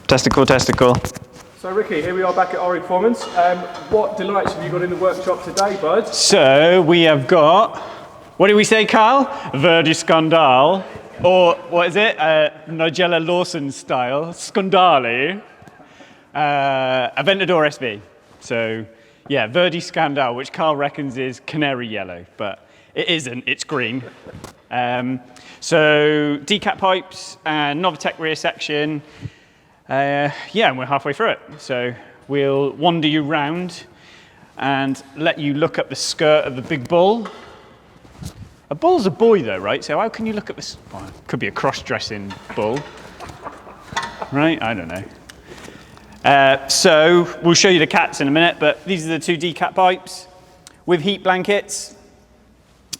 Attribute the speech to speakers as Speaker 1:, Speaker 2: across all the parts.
Speaker 1: Testicle, testicle.
Speaker 2: So Ricky, here we are back at REPerformance. What delights have you got in the workshop today, bud?
Speaker 1: So we have got, what did we say, Carl? Verdi Scandal, or what is it? Nigella Lawson style, Scandali. Aventador SV. So yeah, Verdi Scandal, which Carl reckons is canary yellow, but it isn't, it's green. So decat pipes and Novitec rear section. Yeah, and we're halfway through it. So we'll wander you round and let you look up the skirt of the big bull. A bull's a boy though, right? So how can you look at this? Well, it could be a cross-dressing bull, right? I don't know. So we'll show you the cats in a minute, but these are the two decat pipes with heat blankets.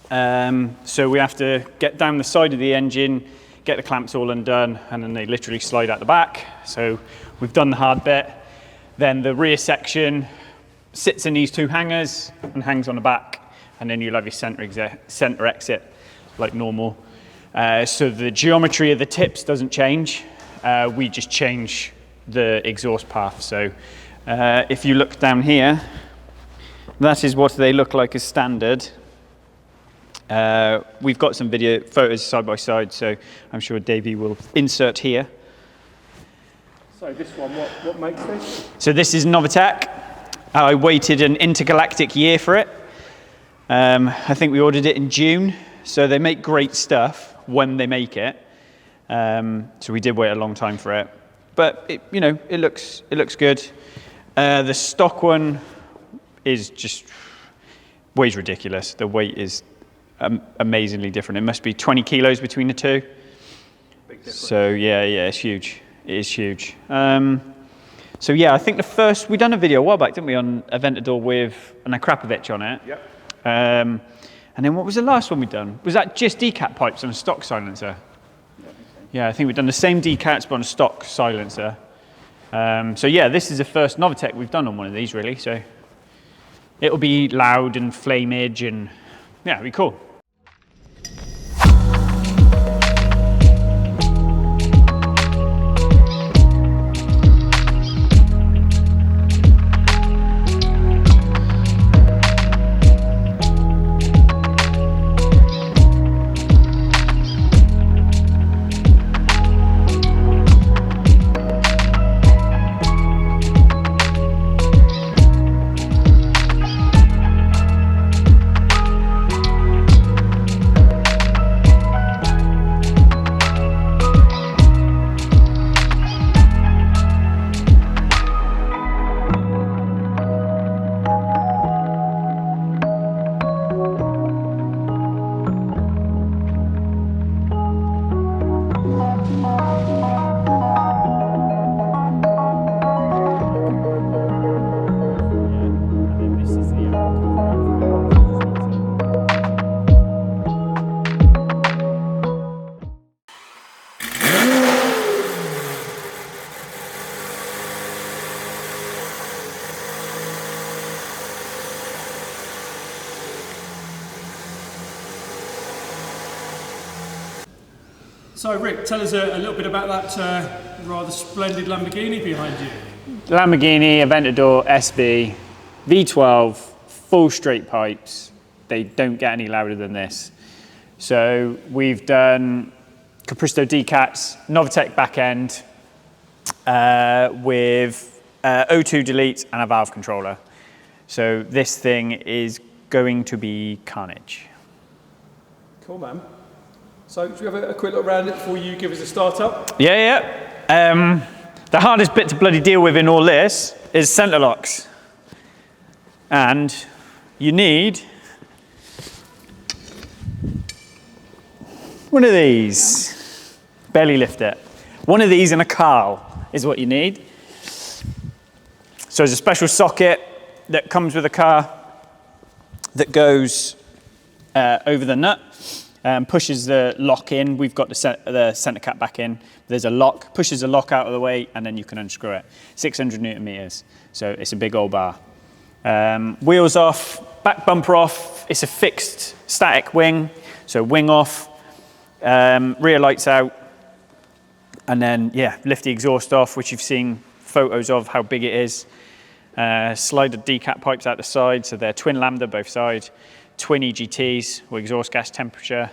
Speaker 1: So we have to get down the side of the engine, get the clamps all undone, and then they literally slide out the back. So we've done the hard bit. Then the rear section sits in these two hangers and hangs on the back, and then you'll have your center exit like normal. So the geometry of the tips doesn't change. We just change the exhaust path. So if you look down here, that is what they look like as standard. We've got some video photos side by side, so I'm sure Davey will insert here.
Speaker 2: So this one, what makes this?
Speaker 1: So this is Novitec. I waited an intergalactic year for it. I think we ordered it in June, so they make great stuff when they make it. So we did wait a long time for it, but it looks good. The stock one is just weighs ridiculous. The weight is amazingly different. It must be 20 kilos between the two.
Speaker 2: Big difference.
Speaker 1: So yeah, it's huge. It is huge. So yeah, I think we done a video a while back, didn't we, on Aventador with an Akrapovic on it.
Speaker 2: Yep.
Speaker 1: And then what was the last one we done? Was that just decat pipes on a stock silencer? Yeah, I think we've done the same decats but on a stock silencer. So yeah, this is the first Novitec we've done on one of these really. So it'll be loud and flameage and yeah, it'll be cool.
Speaker 2: So Rick, tell us a little bit about that rather splendid Lamborghini behind you.
Speaker 1: Lamborghini Aventador SV, V12, full straight pipes. They don't get any louder than this. So we've done Capristo decats, Novitec back end with O2 delete and a valve controller. So this thing is going to be carnage.
Speaker 2: Cool, man. So should we have a quick look around it before you give us a start up?
Speaker 1: Yeah. The hardest bit to bloody deal with in all this is center locks. And you need one of these. Barely lift it. One of these and a Carl is what you need. So there's a special socket that comes with a car that goes over the nut. Pushes the lock in. We've got the center cap back in. There's a lock, pushes the lock out of the way, and then you can unscrew it. 600 Newton meters, so it's a big old bar. Wheels off, back bumper off. It's a fixed static wing, so wing off. Rear lights out. And then, yeah, lift the exhaust off, which you've seen photos of how big it is. Slide the decap pipes out the side, so they're twin lambda both sides, twin EGTs or exhaust gas temperature.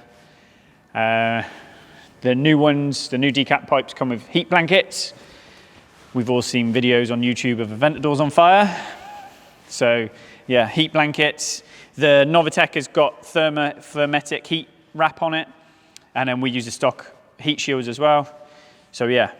Speaker 1: The new ones, the new decap pipes come with heat blankets. We've all seen videos on YouTube of Aventadors on fire. So yeah, heat blankets. The Novitec has got thermetic heat wrap on it. And then we use the stock heat shields as well. So yeah.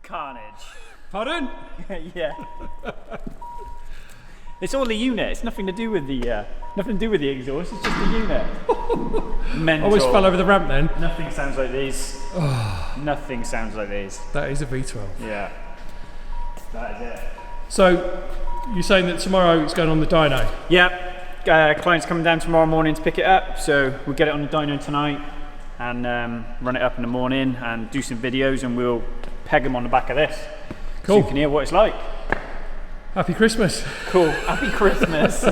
Speaker 1: Carnage.
Speaker 2: Pardon?
Speaker 1: Yeah. It's all the unit. It's nothing to do with the exhaust. It's just the unit. Mental.
Speaker 2: Always fell over the ramp then.
Speaker 1: Nothing sounds like these. Nothing sounds like these.
Speaker 2: That is a V12.
Speaker 1: Yeah. That is it.
Speaker 2: So you're saying that tomorrow it's going on the dyno?
Speaker 1: Yep. Client's coming down tomorrow morning to pick it up, so we'll get it on the dyno tonight and run it up in the morning and do some videos, and we'll peg them on the back of this.
Speaker 2: Cool.
Speaker 1: So you can hear what it's like.
Speaker 2: Happy Christmas.
Speaker 1: Cool. Happy Christmas.